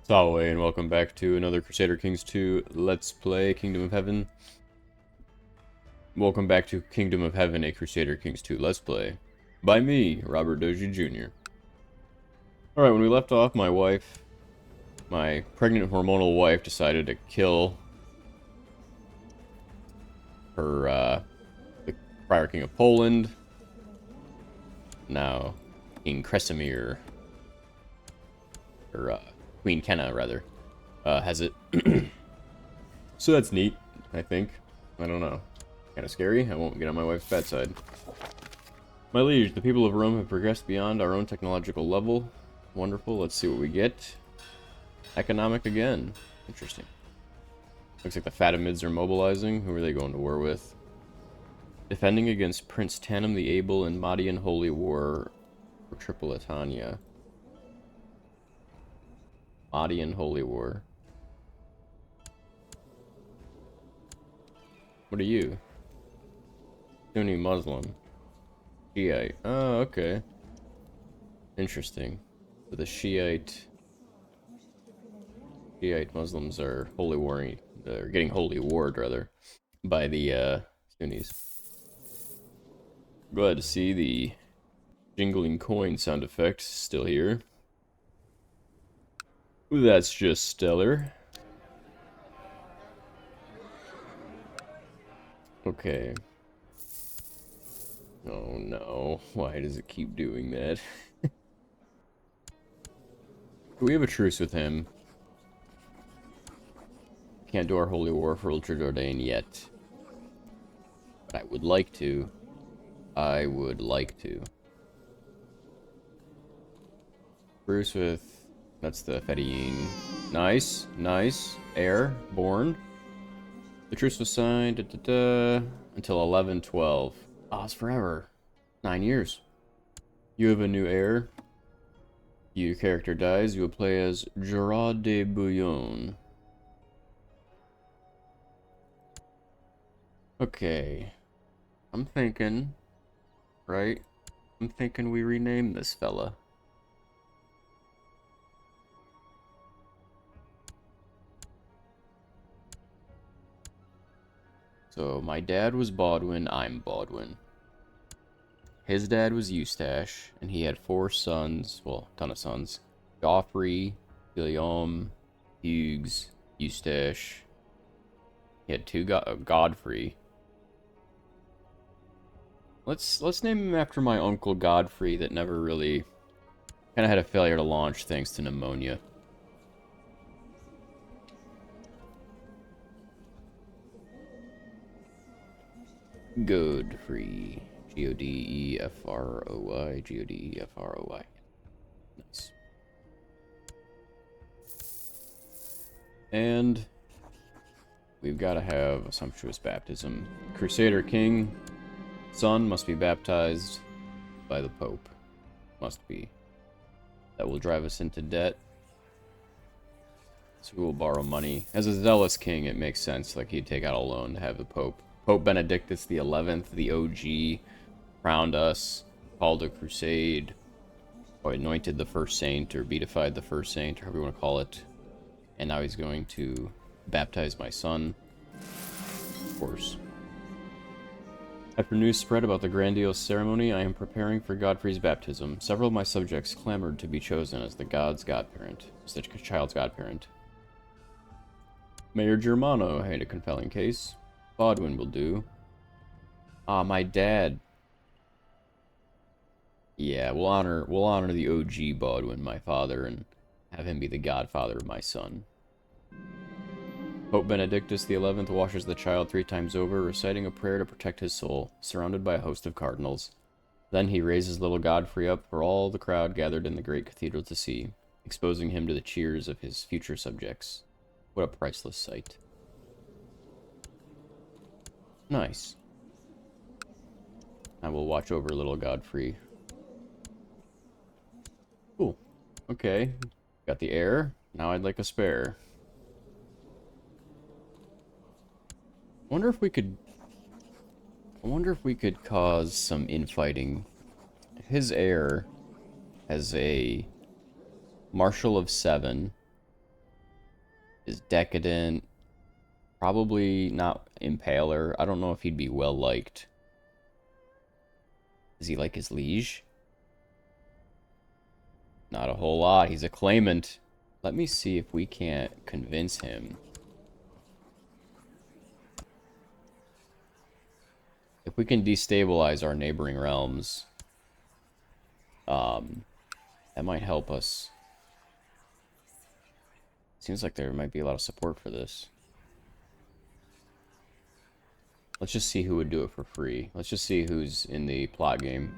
Salve, and welcome back to another Crusader Kings 2 Let's Play Kingdom of Heaven. Welcome back to Kingdom of Heaven, a Crusader Kings 2 Let's Play. By me, Robert Doji Jr. Alright, when we left off, my pregnant hormonal wife decided to kill her, the prior king of Poland. Now, King Kresimir, or, Queen Kenna, rather, has it. So that's neat, I think. I don't know. Kind of scary. I won't get on my wife's bad side. My liege, the people of Rome have progressed beyond our own technological level. Wonderful. Let's see what we get. Economic again. Interesting. Looks like the Fatimids are mobilizing. Who are they going to war with? Defending against Prince Tanim the Able in Mahdian Holy War for Tripolitania. Mahdian Holy War. What are you? Sunni Muslim. Shiite. Oh, okay. Interesting. So the Shiite Muslims are they're getting holy warred, rather, by the Sunnis. Glad to see the jingling coin sound effect still here. That's just stellar. Okay. Oh no, why does it keep doing that? We have a truce with him. Can't do our holy war for Ultra Jordan yet. But I would like to. Truce with... That's the Fedayeen. Nice, nice. Airborne. The truce was signed until 11/12. Oh, it's forever. 9 years. You have a new heir. Your character dies. You will play as Gerard de Bouillon. Okay. I'm thinking we rename this fella. So, my dad was Baudouin, I'm Baudouin. His dad was Eustache, and he had 4 sons, well, a ton of sons. Joffrey, Guillaume, Hugues, Eustache. He had 2 Godfrey. Let's name him after my uncle Godfrey that never really... kind of had a failure to launch thanks to pneumonia. Godfrey. Godefroy. Godefroy. Nice. And we've got to have a sumptuous baptism. Crusader King, son, must be baptized by the Pope. Must be. That will drive us into debt. So we will borrow money. As a zealous king, it makes sense. Like, he'd take out a loan to have the Pope. Pope Benedictus the 11th, the OG, crowned us, called a crusade, or anointed the first saint, or beatified the first saint, or however you want to call it. And now he's going to baptize my son, of course. After news spread about the grandiose ceremony, I am preparing for Godfrey's baptism. Several of my subjects clamored to be chosen as the child's godparent. Mayor Germano had a compelling case. Baudouin will do. Ah, my dad. Yeah, we'll honor the OG Baudouin, my father, and have him be the godfather of my son. Pope Benedictus the 11th washes the child 3 times over, reciting a prayer to protect his soul, surrounded by a host of cardinals. Then he raises little Godfrey up for all the crowd gathered in the great cathedral to see, exposing him to the cheers of his future subjects. What a priceless sight. Nice. I will watch over little Godfrey. Cool. Okay. Got the heir. Now I'd like a spare. I wonder if we could cause some infighting. His heir has a Marshal of 7, is decadent. Probably not Impaler. I don't know if he'd be well liked. Is he like his liege? Not a whole lot. He's a claimant. Let me see if we can't convince him. If we can destabilize our neighboring realms, that might help us. Seems like there might be a lot of support for this. Let's just see who would do it for free. Let's just see who's in the plot game.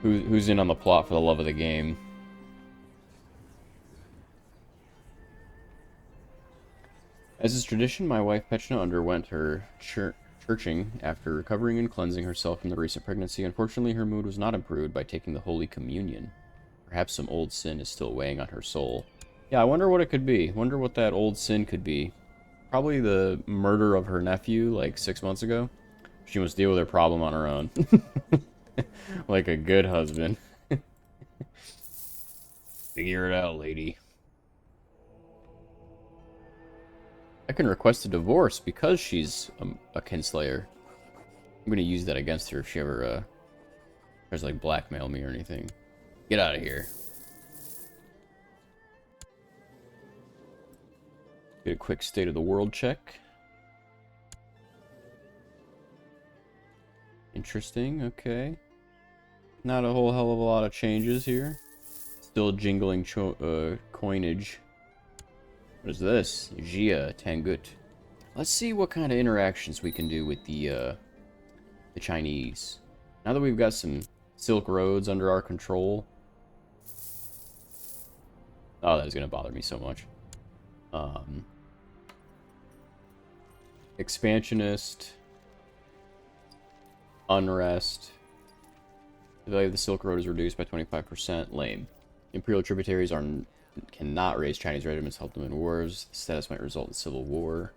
Who's in on the plot for the love of the game. As is tradition, my wife Petra underwent her churching after recovering and cleansing herself from the recent pregnancy. Unfortunately, her mood was not improved by taking the Holy Communion. Perhaps some old sin is still weighing on her soul. Yeah, I wonder what it could be. Wonder what that old sin could be. Probably the murder of her nephew, like 6 months ago. She must deal with her problem on her own. Like a good husband. Figure it out, lady. I can request a divorce because she's a kinslayer. I'm gonna use that against her if she ever tries to like blackmail me or anything. Get out of here. Get a quick state of the world check. Interesting, okay. Not a whole hell of a lot of changes here. Still jingling coinage. What is this? Jia Tangut. Let's see what kind of interactions we can do with the Chinese. Now that we've got some Silk Roads under our control. Oh, that is going to bother me so much. Expansionist. Unrest. The value of the Silk Road is reduced by 25%. Lame. Imperial tributaries cannot raise Chinese regiments, help them in wars. The status might result in civil war.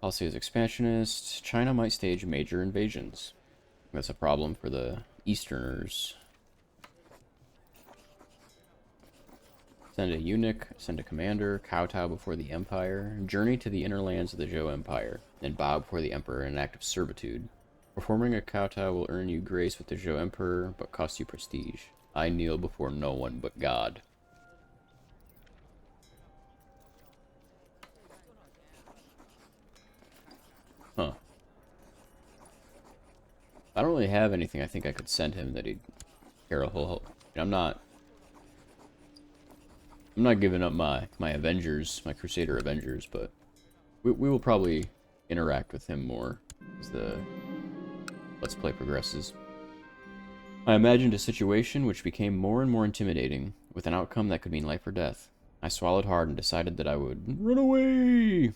Policy is expansionist. China might stage major invasions. That's a problem for the Easterners. Send a eunuch, send a commander, kowtow before the Empire, journey to the inner lands of the Zhou Empire, and bow before the Emperor in an act of servitude. Performing a kowtow will earn you grace with the Zhou Emperor, but cost you prestige. I kneel before no one but God. Huh. I don't really have anything I think I could send him that he'd care a whole... I'm not giving up my Avengers, my Crusader Avengers, but we will probably interact with him more as the Let's Play progresses. I imagined a situation which became more and more intimidating, with an outcome that could mean life or death. I swallowed hard and decided that I would run away!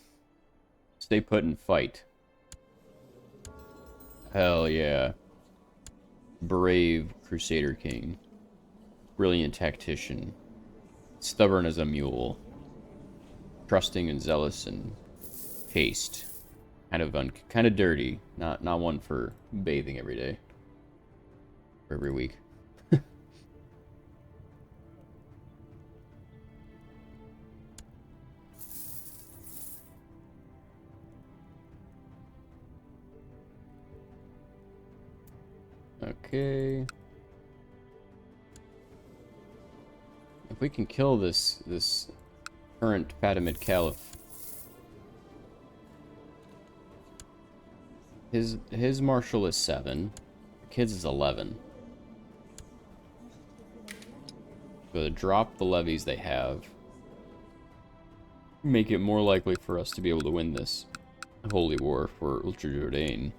Stay put and fight. Hell yeah. Brave Crusader King. Brilliant tactician. Stubborn as a mule. Trusting and zealous and chaste. Kind of dirty. Not one for bathing every day. Or every week. Okay. If we can kill this current Fatimid Caliph, his marshal is 7, the kid's is 11. So to drop the levies they have, make it more likely for us to be able to win this holy war for Ultra Jourdain.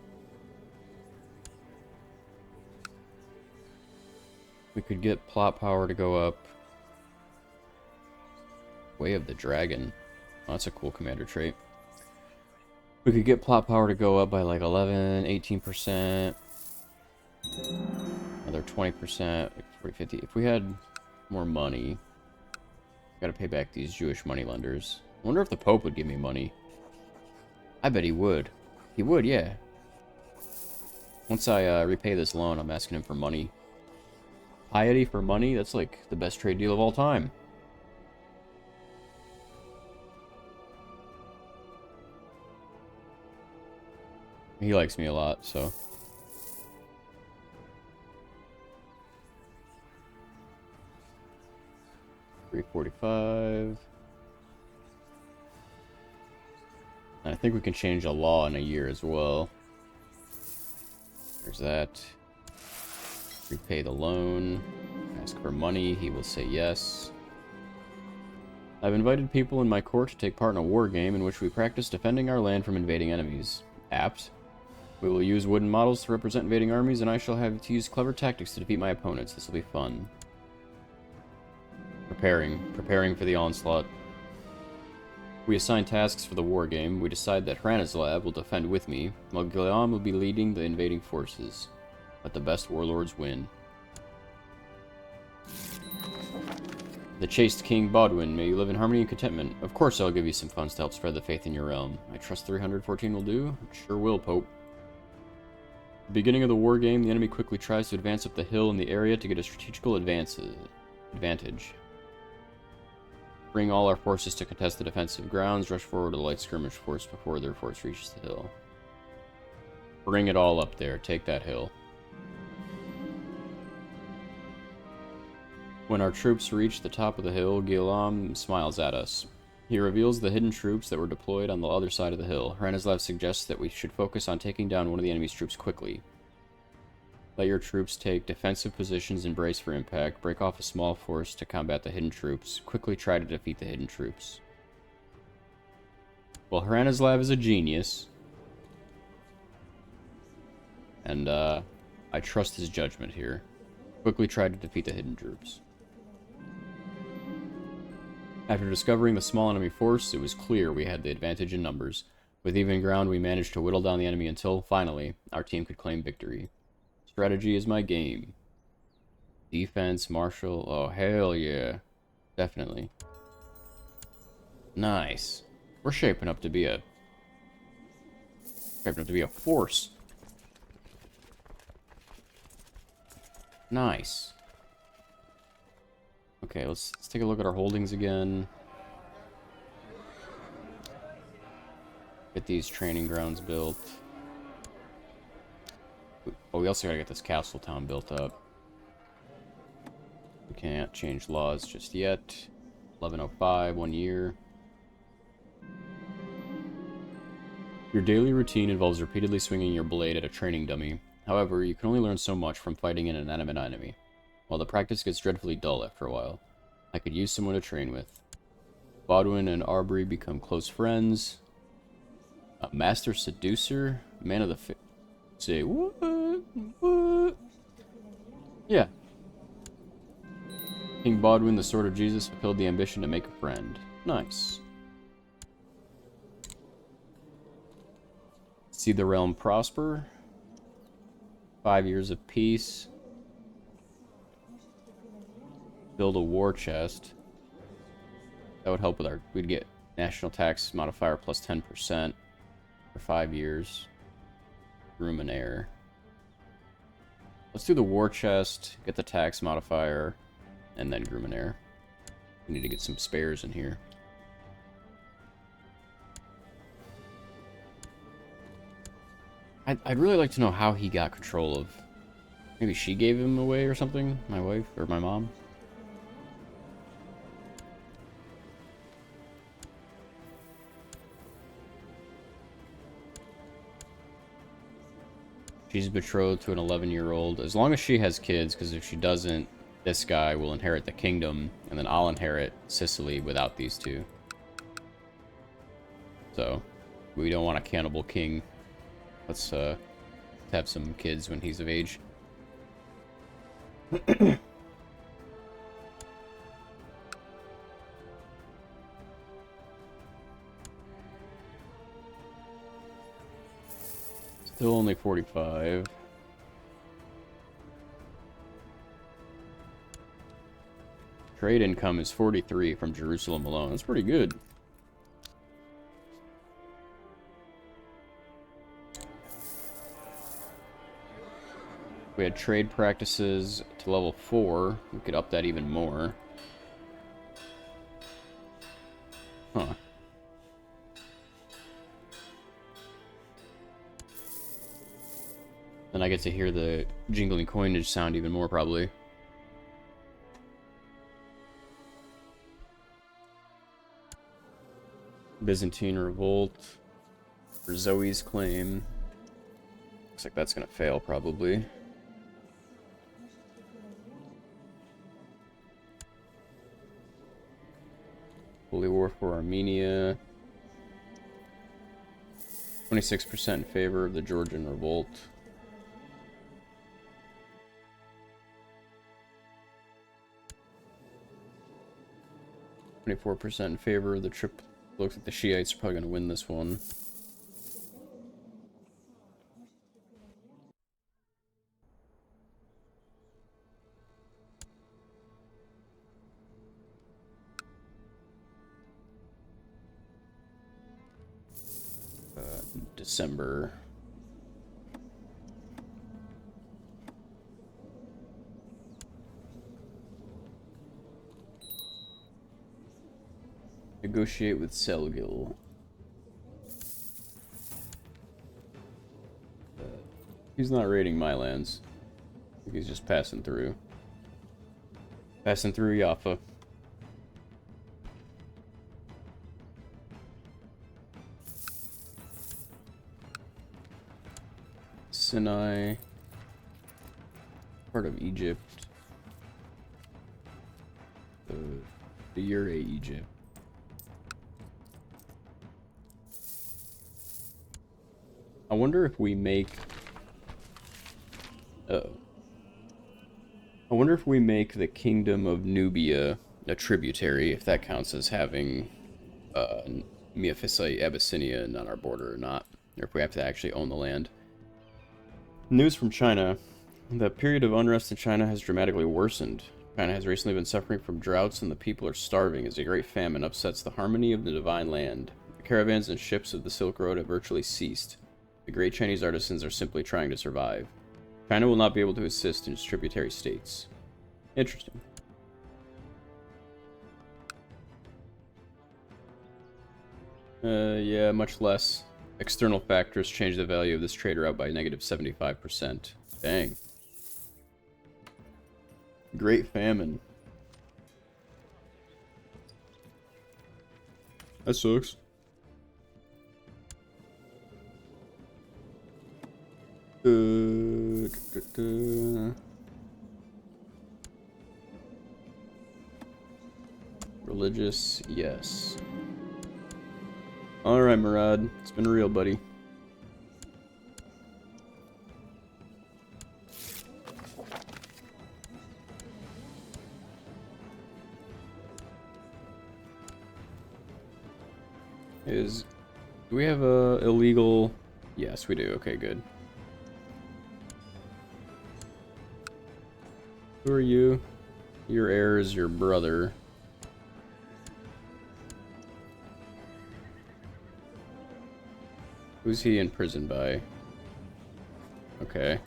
We could get plot power to go up. Way of the Dragon. Oh, that's a cool commander trait. We could get plot power to go up by like 11, 18%. Another 20%, like 40, 50. If we had more money, gotta pay back these Jewish moneylenders. I wonder if the Pope would give me money. I bet he would. He would, yeah. Once I repay this loan, I'm asking him for money. Piety for money? That's like the best trade deal of all time. He likes me a lot, so. 345. I think we can change a law in a year as well. There's that. Repay the loan. Ask for money. He will say yes. I've invited people in my court to take part in a war game in which we practice defending our land from invading enemies. Apt. We will use wooden models to represent invading armies, and I shall have to use clever tactics to defeat my opponents. This will be fun. Preparing for the onslaught. We assign tasks for the war game. We decide that Hranislav will defend with me, while Guillaume will be leading the invading forces. Let the best warlords win. The chaste King Bodwin, may you live in harmony and contentment. Of course I'll give you some funds to help spread the faith in your realm. I trust 314 will do? Sure will, Pope. At the beginning of the war game, the enemy quickly tries to advance up the hill in the area to get a strategical advantage. Bring all our forces to contest the defensive grounds. Rush forward to the light skirmish force before their force reaches the hill. Bring it all up there. Take that hill. When our troops reach the top of the hill, Guillaume smiles at us. He reveals the hidden troops that were deployed on the other side of the hill. Hranislav suggests that we should focus on taking down one of the enemy's troops quickly. Let your troops take defensive positions and brace for impact. Break off a small force to combat the hidden troops. Quickly try to defeat the hidden troops. Well, Hranislav is a genius. And, I trust his judgment here. Quickly try to defeat the hidden troops. After discovering the small enemy force, it was clear we had the advantage in numbers. With even ground, we managed to whittle down the enemy until, finally, our team could claim victory. Strategy is my game. Defense, martial. Oh, hell yeah. Definitely. Nice. We're shaping up to be a force. Nice. Okay, let's take a look at our holdings again. Get these training grounds built. Oh, we also gotta get this castle town built up. We can't change laws just yet. 1105, 1 year. Your daily routine involves repeatedly swinging your blade at a training dummy. However, you can only learn so much from fighting an inanimate enemy. While the practice gets dreadfully dull after a while, I could use someone to train with. Bodwin and Arbery become close friends. A master seducer? Man of the say, what? What? Yeah. King Bodwin, the Sword of Jesus, fulfilled the ambition to make a friend. Nice. See the realm prosper. 5 years of peace. Build a war chest. That would help with our... We'd get national tax modifier plus 10% for 5 years. Room and air. Let's do the war chest, get the tax modifier, and then Groom and air. We need to get some spares in here. I'd really like to know how he got control of... Maybe she gave him away or something? My wife? Or my mom? She's betrothed to an 11-year-old. As long as she has kids, because if she doesn't, this guy will inherit the kingdom, and then I'll inherit Sicily without these two. So, we don't want a cannibal king. Let's have some kids when he's of age. Still only 45. Trade income is 43 from Jerusalem alone. That's pretty good. If we had trade practices to level 4, we could up that even more. Huh. Then I get to hear the jingling coinage sound even more, probably. Byzantine revolt. For Zoe's claim. Looks like that's gonna fail, probably. Holy War for Armenia. 26% in favor of the Georgian revolt. .24% in favor of the trip. Looks like the Shiites are probably going to win this one. December. Negotiate with Selgil. He's not raiding my lands. I think he's just passing through. Passing through Jaffa. Sinai. Part of Egypt. The Ure Egypt. I wonder if we make... I wonder if we make the Kingdom of Nubia a tributary, if that counts as having Miaphysite Abyssinia on our border or not. Or if we have to actually own the land. News from China. The period of unrest in China has dramatically worsened. China has recently been suffering from droughts and the people are starving as a great famine upsets the harmony of the divine land. The caravans and ships of the Silk Road have virtually ceased. The great Chinese artisans are simply trying to survive. China will not be able to assist in its tributary states. Interesting. Yeah, much less. External factors change the value of this trade route by negative 75%. Dang. Great famine. That sucks. Religious, yes. Alright, Murad. It's been real, buddy. Do we have a illegal... Yes, we do. Okay, good. Who are you? Your heir is your brother. Who's he in prison by? Okay.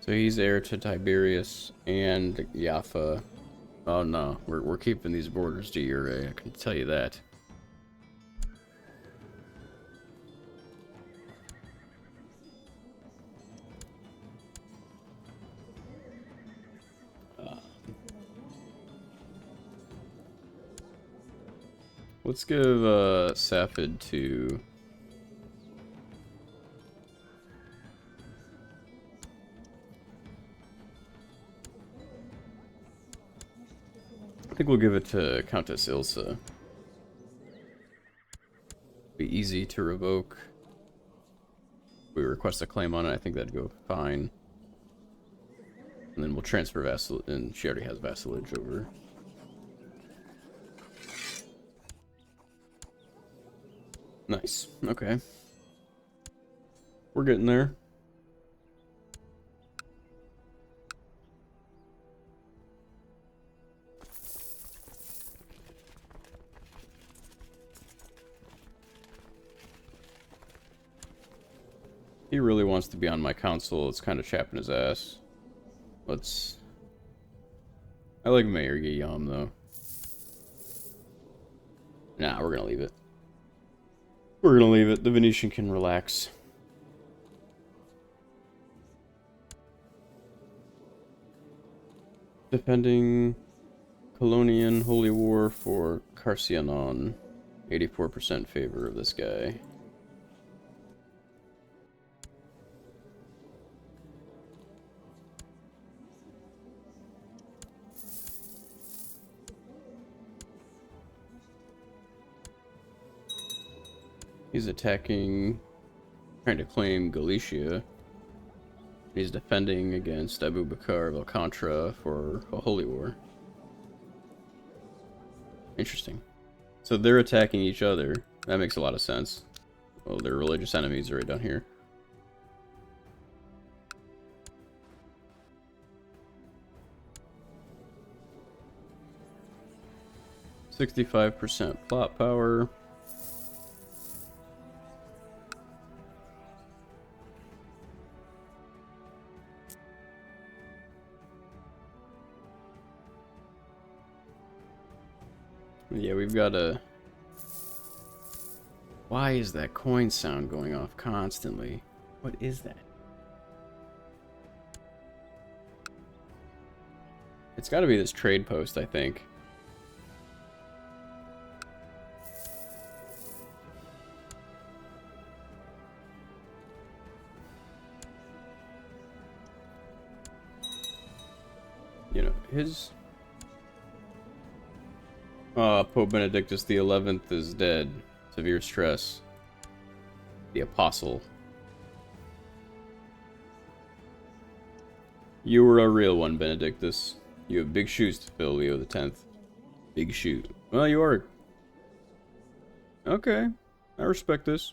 So he's heir to Tiberius and Jaffa. Oh no, we're keeping these borders to Ure, I can tell you that. Let's give Safed to... I think we'll give it to Countess Ilsa. Be easy to revoke. If we request a claim on it, I think that'd go fine. And then we'll transfer vassal, and she already has vassalage over. Nice. Okay. We're getting there. He really wants to be on my council. It's kind of chapping his ass. Let's... I like Mayor Guillaume, though. Nah, we're gonna leave it. We're gonna leave it. The Venetian can relax. Defending Colonian Holy War for Carcianon. 84% favor of this guy. He's attacking, trying to claim Galicia. He's defending against Abu Bakr of Alcantara for a holy war. Interesting. So they're attacking each other. That makes a lot of sense. Well, their religious enemies are right down here. %65% plot power. Yeah, we've got a... Why is that coin sound going off constantly? What is that? It's got to be this trade post, I think. You know, his... Pope Benedictus the 11th is dead. Severe stress. The Apostle. You were a real one, Benedictus. You have big shoes to fill, Leo the 10th. Big shoe. Well, you are... Okay. I respect this.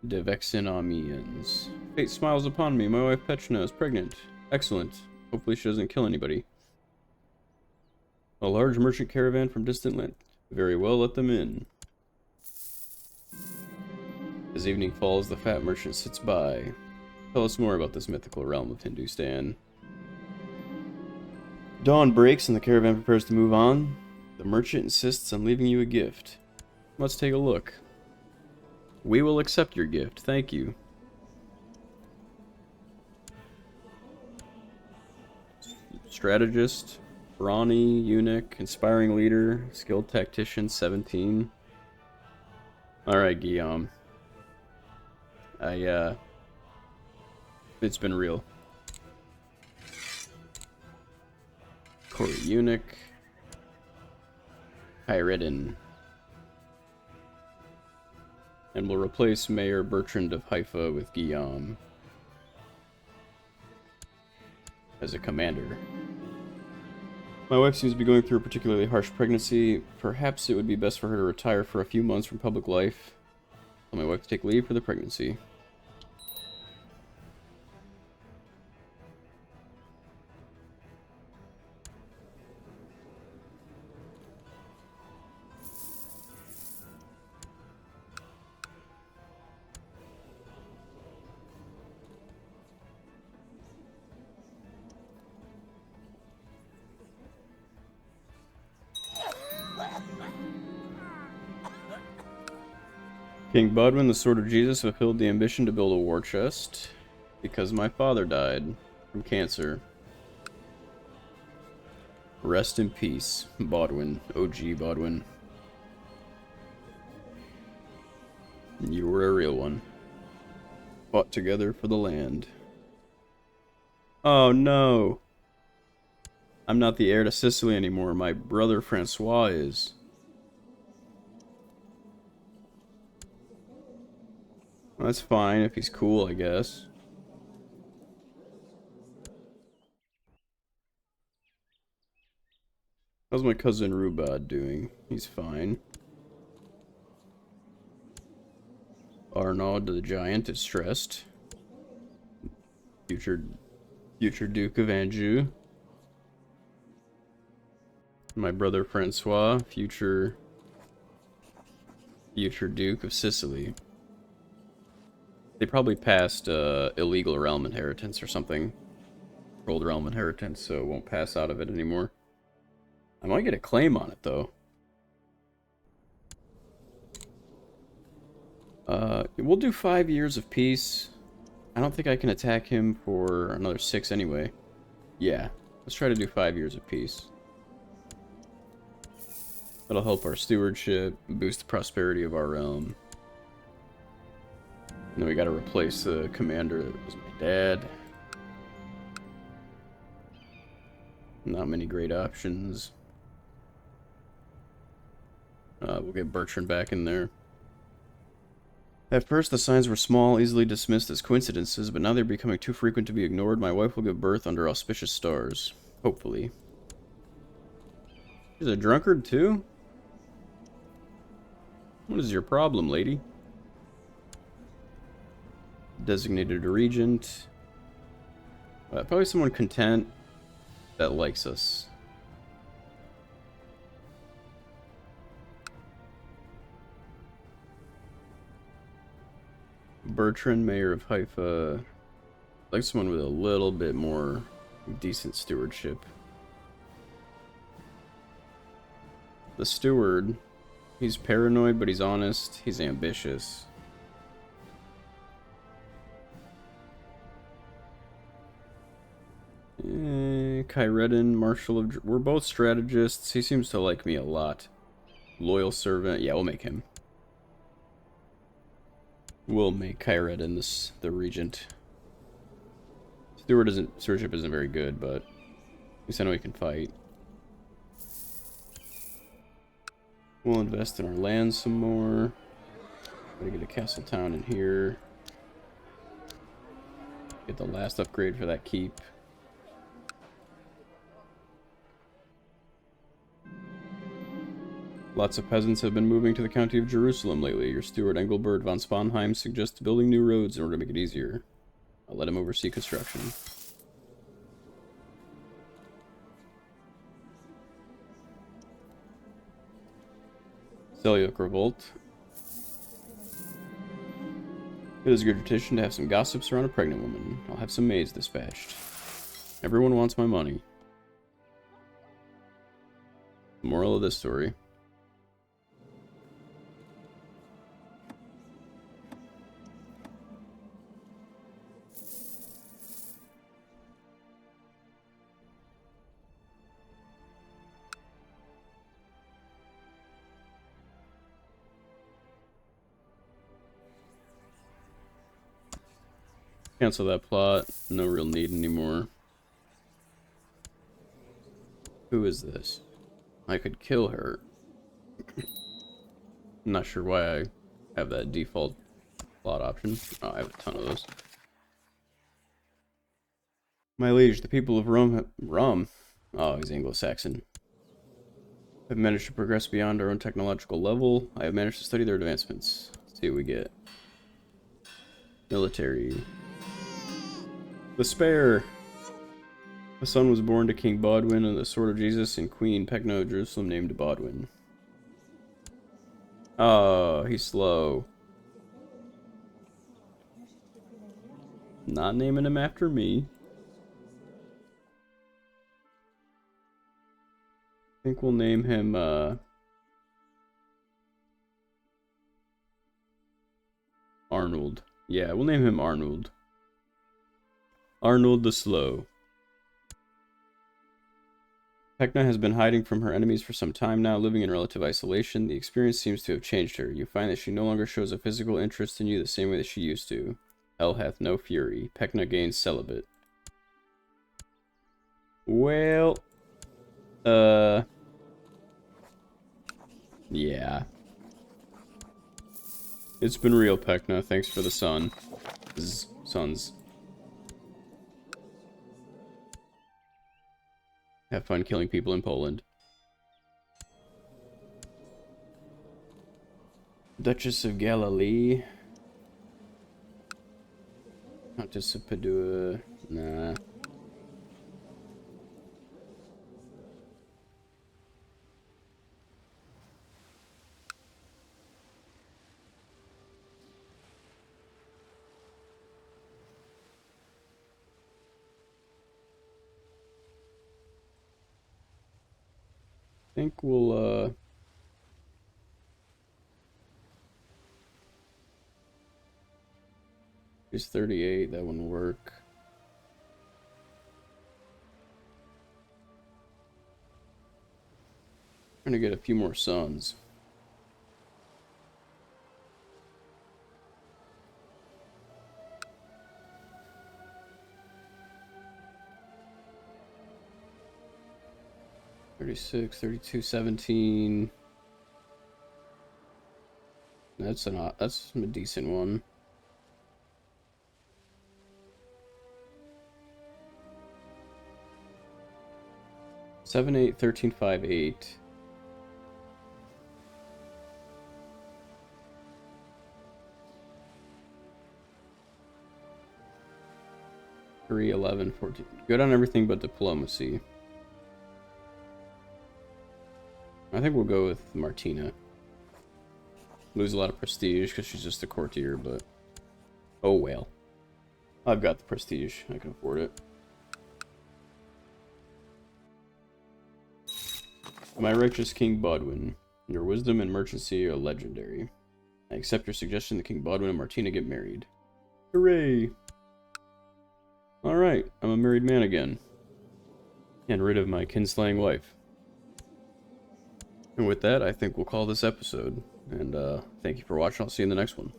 Devexinamians. Fate smiles upon me. My wife Petrina is pregnant. Excellent. Hopefully she doesn't kill anybody. A large merchant caravan from distant land. Very well, let them in. As evening falls, the fat merchant sits by. Tell us more about this mythical realm of Hindustan. Dawn breaks and the caravan prepares to move on. The merchant insists on leaving you a gift. Let's take a look. We will accept your gift, thank you. Strategist, brawny, eunuch, inspiring leader, skilled tactician, 17. Alright, Guillaume. It's been real. Core eunuch. Hyridin. And we'll replace Mayor Bertrand of Haifa with Guillaume as a commander. My wife seems to be going through a particularly harsh pregnancy. Perhaps it would be best for her to retire for a few months from public life. Tell my wife to take leave for the pregnancy. King Bodwin, the Sword of Jesus, fulfilled the ambition to build a war chest because my father died from cancer. Rest in peace, Bodwin. OG Bodwin. You were a real one. Fought together for the land. Oh no! I'm not the heir to Sicily anymore. My brother Francois is. Well, that's fine if he's cool, I guess. How's my cousin Rubad doing? He's fine. Arnaud the Giant is stressed. Future Duke of Anjou. My brother Francois, future Duke of Sicily. They probably passed illegal realm inheritance or something. Old realm inheritance, so it won't pass out of it anymore. I might get a claim on it, though. We'll do 5 years of peace. I don't think I can attack him for another 6 anyway. Yeah, let's try to do 5 years of peace. That'll help our stewardship, boost the prosperity of our realm. And then we gotta replace the commander that was my dad. Not many great options. We'll get Bertrand back in there. At first, the signs were small, easily dismissed as coincidences, but now they're becoming too frequent to be ignored. My wife will give birth under auspicious stars. Hopefully. She's a drunkard, too? What is your problem, lady? Designated regent. Probably someone content that likes us. Bertrand, mayor of Haifa. Like someone with a little bit more decent stewardship. The steward, he's paranoid, but he's honest. He's ambitious. Kyredin, Marshal of... We're both strategists. He seems to like me a lot. Loyal servant. Yeah, we'll make him. We'll make Kyredin the regent. Stewardship isn't very good, but at least I know he can fight. We'll invest in our land some more. Gotta get a castle town in here. Get the last upgrade for that keep. Lots of peasants have been moving to the county of Jerusalem lately. Your steward Engelbert von Sponheim suggests building new roads in order to make it easier. I'll let him oversee construction. Seljuk revolt. It is a good tradition to have some gossips around a pregnant woman. I'll have some maids dispatched. Everyone wants my money. Moral of this story. Cancel that plot. No real need anymore. Who is this? I could kill her. I'm not sure why I have that default plot option. Oh, I have a ton of those. My liege, the people of Rome. Oh, he's Anglo-Saxon. Have managed to progress beyond our own technological level. I have managed to study their advancements. Let's see what we get. Military. The Spare. A son was born to King Baudwin and the Sword of Jesus and Queen Pecna of Jerusalem named Baudwin. Oh, he's slow. Not naming him after me. I think we'll name him, Arnold. Yeah, we'll name him Arnold. Arnold the Slow. Pecna has been hiding from her enemies for some time now, living in relative isolation. The experience seems to have changed her. You find that she no longer shows a physical interest in you the same way that she used to. Hell hath no fury. Pecna gains celibate. Well... yeah. It's been real, Pecna. Thanks for the sun. Sons. Have fun killing people in Poland. Duchess of Galilee. Countess of Padua. Nah. think we'll, Here's 38, that wouldn't work. Trying to get a few more sons. $36, $32, $17. That's a decent one. $7, $8, $13, $5, $8. $3, $11, $14. Good on everything but diplomacy. I think we'll go with Martina. Lose a lot of prestige because she's just a courtier, but oh well. I've got the prestige. I can afford it. My righteous King Bodwin, your wisdom and merchancy are legendary. I accept your suggestion that King Bodwin and Martina get married. Hooray! Alright, I'm a married man again. And rid of my kinslaying wife. And with that, I think we'll call this episode. And thank you for watching. I'll see you in the next one.